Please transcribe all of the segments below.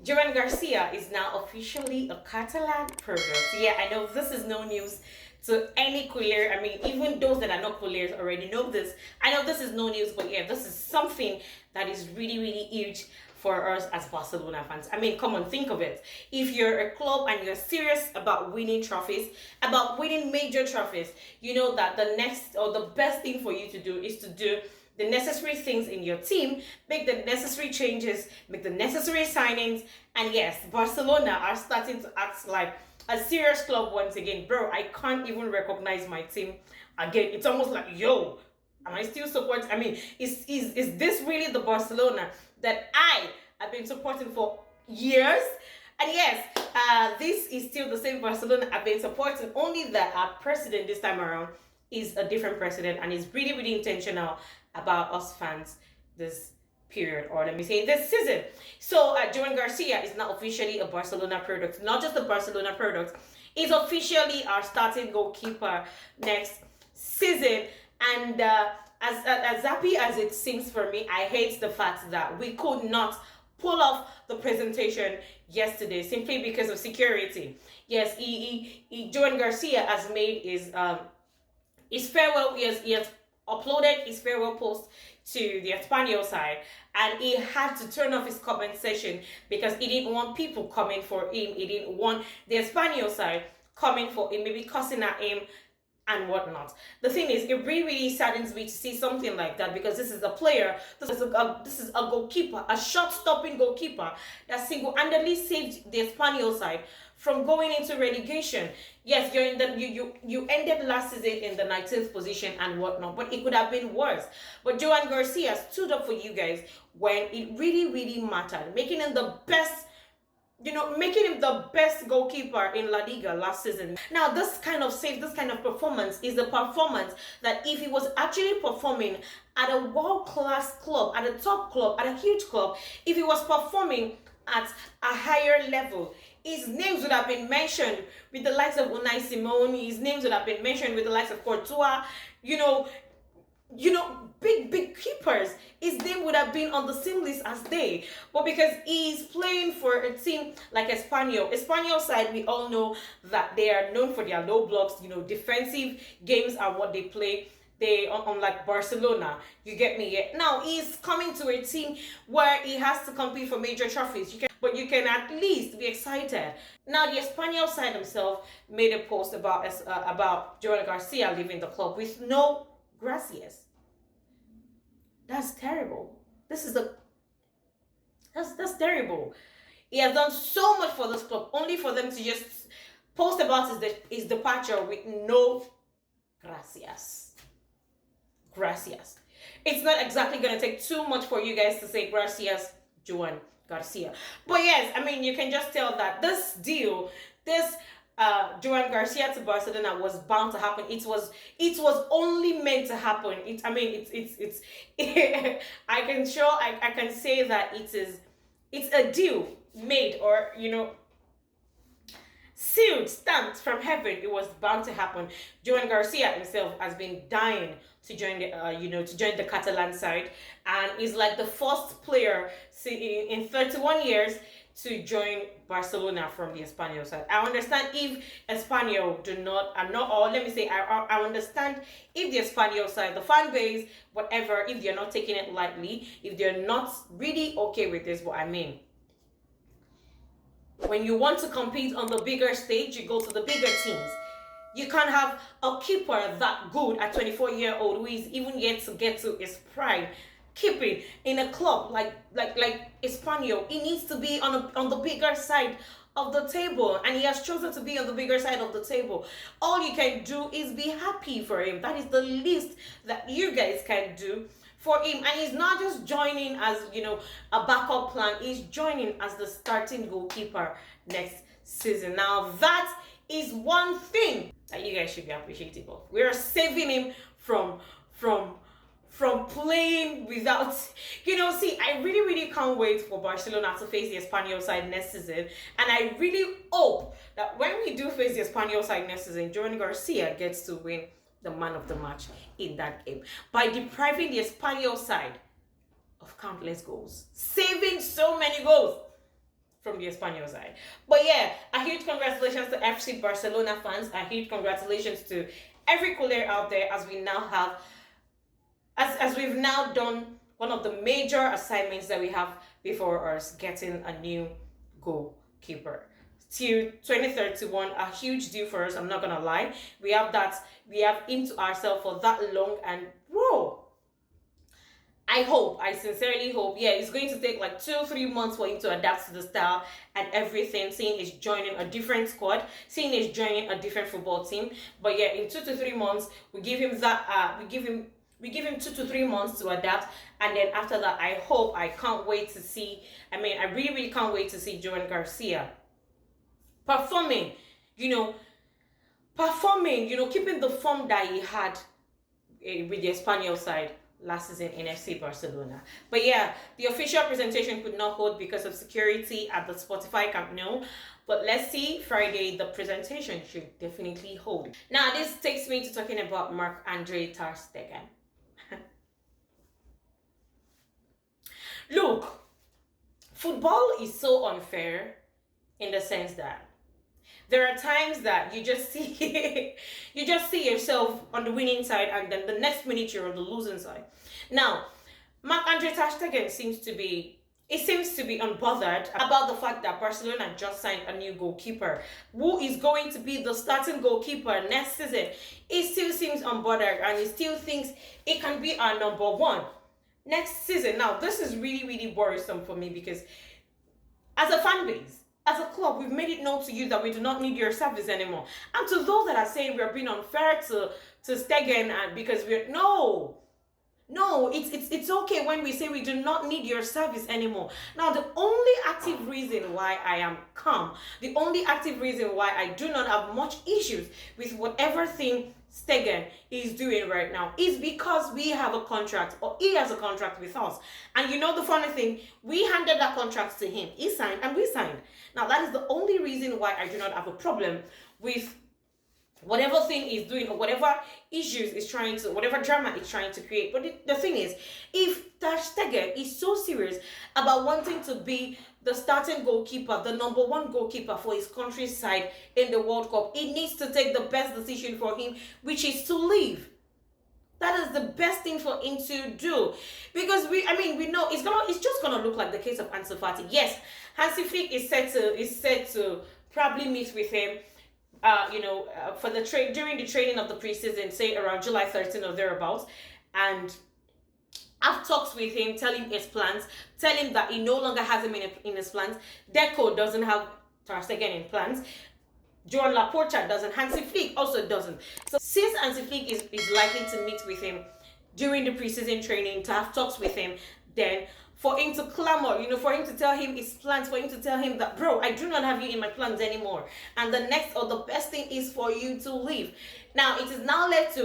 Joan Garcia is now officially a Catalan product. Yeah, I know this is no news to any cooler. I mean, even those that are not coolers already know this. I know this is no news, but yeah, this is something that is really, really huge for us as Barcelona fans. I mean, come on, think of it. If you're a club and you're serious about winning trophies, about winning major trophies, you know that the next or the best thing for you to do is to do the necessary things in your team, make the necessary changes, make the necessary signings, and yes, Barcelona are starting to act like a serious club once again. Bro, I can't even recognize my team again. It's almost like, yo, am I still supporting? I mean, is this really the Barcelona that I have been supporting for years? And yes, this is still the same Barcelona I've been supporting, only that our president this time around is a different president and is really, really intentional about us fans this period, or let me say this season. So Joan Garcia is now officially a Barcelona product, not just a Barcelona product, is officially our starting goalkeeper next season. And as happy as it seems for me, I hate the fact that we could not pull off the presentation yesterday simply because of security. Yes, Joan Garcia has made his farewell. He has uploaded his farewell post to the Espanol side, and he had to turn off his comment section because he didn't want people coming for him. He didn't want the Espanol side coming for him, maybe cussing at him and whatnot. The thing is, it really, really saddens me to see something like that, because this is a player, this is a goalkeeper, a shot-stopping goalkeeper that single-handedly saved the Espanol side from going into relegation. Yes, you're in the you ended last season in the 19th position and whatnot, but it could have been worse. But Joan Garcia stood up for you guys when it really, really mattered, making him the best, making him the best goalkeeper in La Liga last season. Now, this kind of save, this kind of performance is the performance that if he was actually performing at a world-class club, at a top club, at a huge club, if he was performing at a higher level, his names would have been mentioned with the likes of Unai Simon, his names would have been mentioned with the likes of Courtois, big keepers, his name would have been on the same list as they. But because he's playing for a team like Espanol side, we all know that they are known for their low blocks, defensive games are what they play. They, unlike Barcelona, you get me? Yeah. Now he's coming to a team where he has to compete for major trophies. But you can at least be excited. Now the Espanol side himself made a post about Joan Garcia leaving the club with no gracias. That's terrible. That's terrible. He has done so much for this club, only for them to just post about his departure with no gracias. Gracias. It's not exactly going to take too much for you guys to say gracias, Joan Garcia. But yes, I mean, you can just tell that this deal, this Joan Garcia to Barcelona was bound to happen. It was only meant to happen. I can say that it's a deal made, or sealed, stamped from heaven. It was bound to happen. Joan Garcia himself has been dying to join the Catalan side, and is like the first player in 31 years to join Barcelona from the Espanol side. I understand if Espanol I understand if the Espanol side, the fan base, whatever, if they're not taking it lightly, if they're not really okay with this. But I mean, when you want to compete on the bigger stage, you go to the bigger teams. You can't have a keeper that good at 24-year-old who is even yet to get to his prime keeping in a club like Espanol. He needs to be on the bigger side of the table, and he has chosen to be on the bigger side of the table. All you can do is be happy for him. That is the least that you guys can do for him. And he's not just joining as a backup plan, he's joining as the starting goalkeeper next season. Now that is one thing that you guys should be appreciative of. We are saving him from playing without, see, I really, really can't wait for Barcelona to face the Espanol side next season. And I really hope that when we do face the Espanol side next season, Joan Garcia gets to win the man of the match in that game by depriving the Espanol side of countless goals, saving so many goals. from the Espanyol side. But yeah, a huge congratulations to FC Barcelona fans. A huge congratulations to every cooler out there, as we now have, as we've now done one of the major assignments that we have before us, getting a new goalkeeper. Till 2031, a huge deal for us, I'm not gonna lie. We have into ourselves for that long, and bro, I sincerely hope, yeah, it's going to take like 2-3 months for him to adapt to the style and everything, seeing he's joining a different squad, seeing he's joining a different football team. But yeah, in 2 to 3 months, we give him 2 to 3 months to adapt, and then after that, I can't wait to see, I really, really can't wait to see Joan Garcia performing, keeping the form that he had with the Espanyol side last season in FC Barcelona. But yeah, the official presentation could not hold because of security at the Spotify Camp Nou. But let's see, Friday the presentation should definitely hold. Now this takes me to talking about Marc-Andre Ter Stegen. Look, football is so unfair in the sense that there are times that you just see yourself on the winning side, and then the next minute you're on the losing side. Now, Marc-Andre Ter Stegen seems to be unbothered about the fact that Barcelona just signed a new goalkeeper who is going to be the starting goalkeeper next season. He still seems unbothered, and he still thinks it can be our number one next season. Now, this is really, really worrisome for me, because as a fan base, as a club, we've made it known to you that we do not need your service anymore. And to those that are saying we're being unfair to Stegen, and because it's okay when we say we do not need your service anymore. Now, the only active reason why I am calm, the only active reason why I do not have much issues with whatever thing Stegen is doing right now is because we have a contract, or he has a contract with us. And you know the funny thing, we handed that contract to him. He signed and we signed. Now that is the only reason why I do not have a problem with whatever thing he's doing, or whatever issues is trying to, whatever drama he's trying to create. But the thing is, if Ter Stegen is so serious about wanting to be the starting goalkeeper, the number one goalkeeper for his country's side in the World Cup, he needs to take the best decision for him, which is to leave. That is the best thing for him to do, because we know it's just gonna look like the case of Ansu Fati. Yes, Hansi Flick is set to probably meet with him for during the training of the preseason, say around July 13 or thereabouts, and have talks with him, tell him his plans, tell him that he no longer has him in his plans. Deco doesn't have Ter Stegen in plans. Joan Laporta doesn't. Hansi Flick also doesn't. So since Hansi Flick is likely to meet with him during the preseason training, to have talks with him, then for him to clamor, for him to tell him his plans, for him to tell him that, bro, I do not have you in my plans anymore, and the next or the best thing is for you to leave. Now it is now left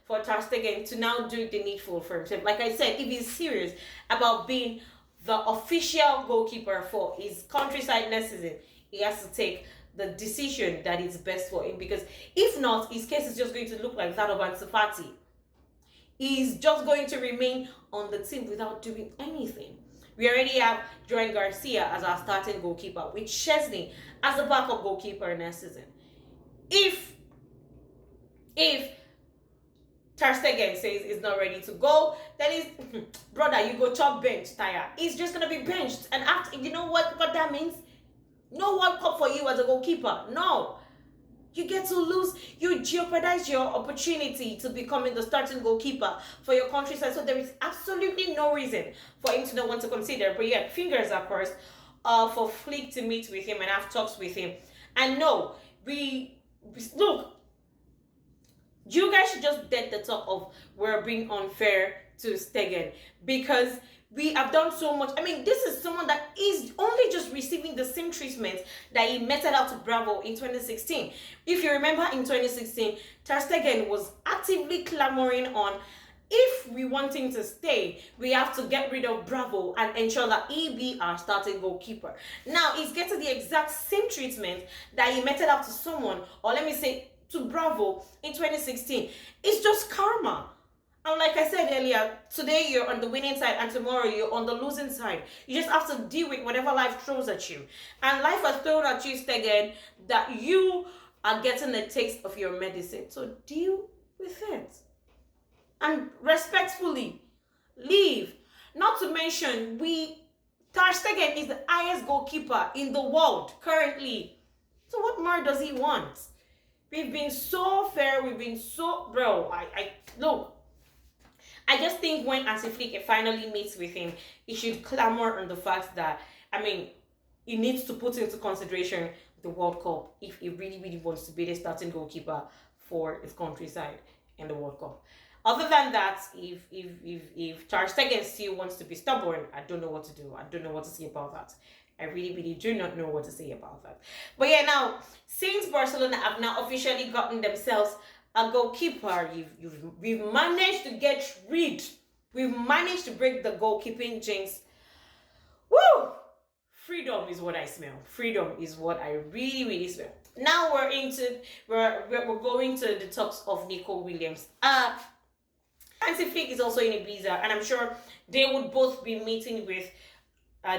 for Ter Stegen to now do the needful for himself. Like I said, if he's serious about being the official goalkeeper for his countryside next season, he has to take the decision that is best for him, because if not, his case is just going to look like that of Ansu Fati. He's just going to remain on the team without doing anything. We already have Joan Garcia as our starting goalkeeper, with Chesney as a backup goalkeeper next season. If Ter Stegen says he's not ready to go, then he's brother, you go chop bench tire. He's just gonna be benched, and after, you know what that means? No World Cup for you as a goalkeeper. No. You get to lose, you jeopardize your opportunity to becoming the starting goalkeeper for your country's side. So there is absolutely no reason for him to not want to consider. But yeah, fingers are crossed for Flick to meet with him and have talks with him. And no, look, you guys should just dead the talk of we're being unfair to Stegen, because we have done so much. This is someone that is only just receiving the same treatment that he meted out to Bravo in 2016. If you remember, in 2016, Ter Stegen was actively clamoring on, if we want him to stay, we have to get rid of Bravo and ensure that he be our starting goalkeeper. Now, he's getting the exact same treatment that he meted out to someone, or let me say, to Bravo in 2016. It's just karma. And like I said earlier, today you're on the winning side and tomorrow you're on the losing side. You just have to deal with whatever life throws at you. And life has thrown at you, Stegen, that you are getting a taste of your medicine. So deal with it. And respectfully, leave. Not to mention, Ter Stegen is the highest goalkeeper in the world currently. So what more does he want? We've been so fair. We've been so... Bro, look. I just think when Hansi Flick finally meets with him, he should clamor on the fact that, he needs to put into consideration the World Cup if he really, really wants to be the starting goalkeeper for his country side in the World Cup. Other than that, if Ter Stegen still wants to be stubborn, I don't know what to do. I don't know what to say about that. I really, really do not know what to say about that. But yeah, now, since Barcelona have now officially gotten themselves a goalkeeper, we've managed to get rid. We've managed to break the goalkeeping jinx. Woo! Freedom is what I smell. Freedom is what I really, really smell. Now we're going to the talks of Nico Williams. Hansi Flick is also in Ibiza, and I'm sure they would both be meeting with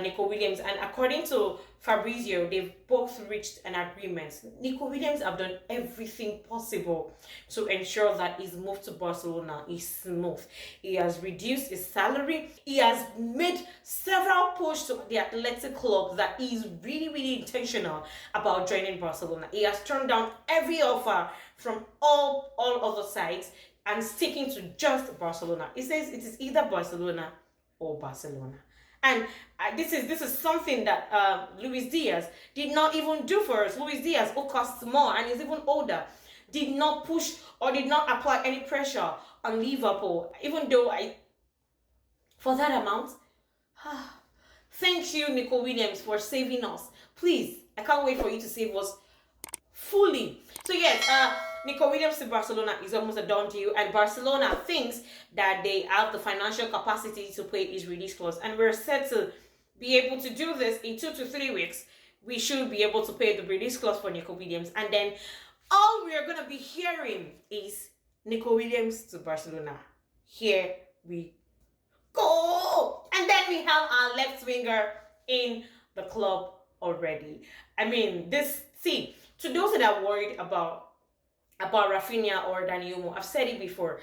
Nico Williams. And according to Fabrizio, they've both reached an agreement. Nico Williams have done everything possible to ensure that his move to Barcelona is smooth. He has reduced his salary. He has made several pushes to the athletic club that he is really, really intentional about joining Barcelona. He has turned down every offer from all other sides and sticking to just Barcelona. He says it is either Barcelona or Barcelona. And this is something that Luis Diaz did not even do for us. Luis Diaz, who costs more and is even older, did not push or did not apply any pressure on Liverpool. Even though for that amount, thank you, Nico Williams, for saving us. Please, I can't wait for you to save us fully. So yes, Nico Williams to Barcelona is almost a done deal, and Barcelona thinks that they have the financial capacity to pay his release clause, and we're set to be able to do this in 2 to 3 weeks. We should be able to pay the release clause for Nico Williams, and then all we are going to be hearing is Nico Williams to Barcelona. Here we go. And then we have our left winger in the club already. To those that are worried about Rafinha or Dani Olmo, I've said it before.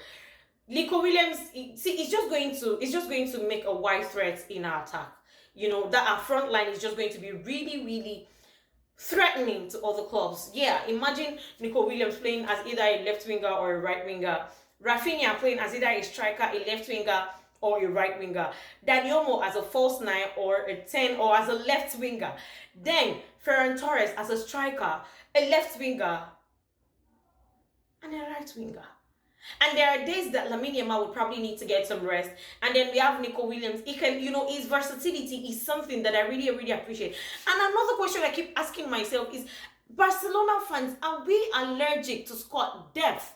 Nico Williams, it's just going to make a wide threat in our attack. You know, that our front line is just going to be really, really threatening to other clubs. Yeah, imagine Nico Williams playing as either a left winger or a right winger. Rafinha playing as either a striker, a left winger, or a right winger. Dani Olmo as a false 9 or a 10 or as a left winger. Then Ferran Torres as a striker, a left winger, and a right winger. And there are days that Lamine Yamal would probably need to get some rest. And then we have Nico Williams. He can, his versatility is something that I really, really appreciate. And another question I keep asking myself is, Barcelona fans, are we allergic to squad depth?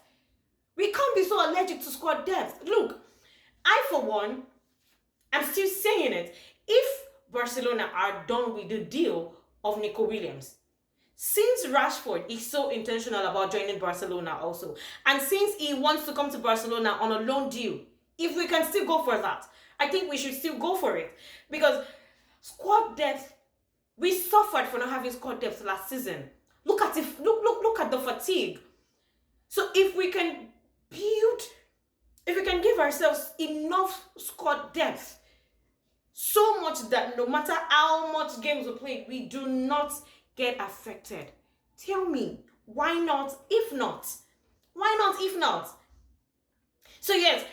We can't be so allergic to squad depth. Look, I, for one, I'm still saying it. If Barcelona are done with the deal of Nico Williams, since Rashford is so intentional about joining Barcelona also, and since he wants to come to Barcelona on a loan deal, if we can still go for that, I think we should still go for it. Because squad depth, we suffered for not having squad depth last season. Look at it. Look at the fatigue. So if we can give ourselves enough squad depth, so much that no matter how much games we play, we do not get affected. Tell me, why not if not? Why not if not? So yes,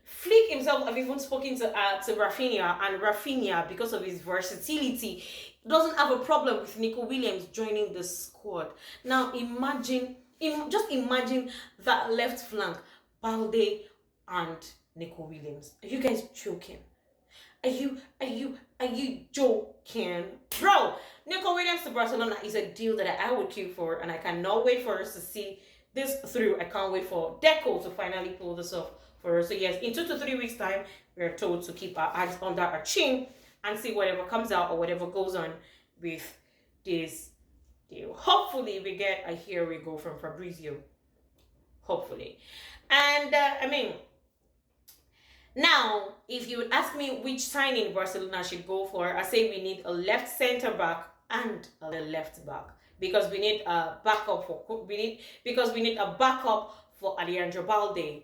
Flick himself have even spoken to Rafinha, and Rafinha, because of his versatility, doesn't have a problem with Nico Williams joining the squad. Now just imagine that left flank, Balde and Nico Williams. Are you guys joking? Are you joking? Bro, Nico Williams to Barcelona is a deal that I would queue for, and I cannot wait for us to see this through. I can't wait for Deco to finally pull this off for us. So yes, in 2 to 3 weeks time, we're told to keep our eyes under our chin and see whatever comes out or whatever goes on with this deal. Hopefully we get a here we go from Fabrizio. Hopefully. And Now, if you would ask me which signing Barcelona should go for, I say we need a left center back and a left back because we need a backup for we need a backup for Alejandro Balde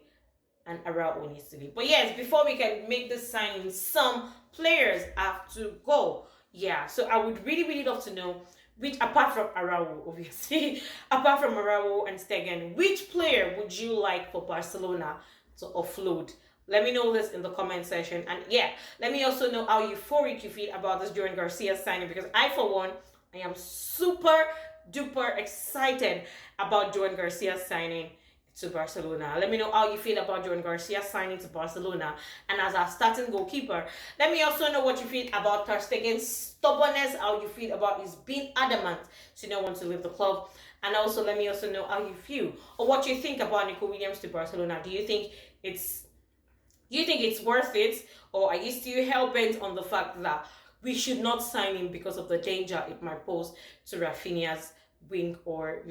and Araujo needs to leave. But yes, before we can make this signing, some players have to go. Yeah, so I would really love to know which, apart from Araujo, obviously, apart from Araujo and Stegen, which player would you like for Barcelona to offload? Let me know this in the comment section. And yeah, let me also know how euphoric you feel about this Joan Garcia signing, because I, for one, I am super duper excited about Joan Garcia signing to Barcelona. Let me know how you feel about Joan Garcia signing to Barcelona and as our starting goalkeeper. Let me also know what you feel about Ter Stegen's stubbornness, how you feel about his being adamant to not want to leave the club. And also let me also know how you feel or what you think about Nico Williams to Barcelona. Do you think it's worth it, or are you still hell-bent on the fact that we should not sign him because of the danger it might pose to Rafinha's wing or,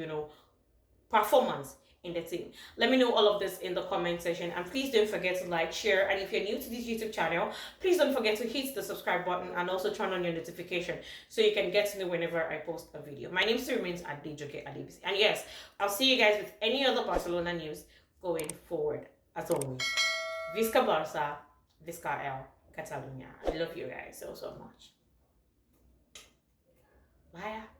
performance in the team? Let me know all of this in the comment section, and please don't forget to like, share, and if you're new to this YouTube channel, please don't forget to hit the subscribe button and also turn on your notification so you can get to know whenever I post a video. My name still remains Adejoke Adebisi, and yes, I'll see you guys with any other Barcelona news going forward. As always, Visca Barça, Visca El Catalunya. I love you guys so much. Bye.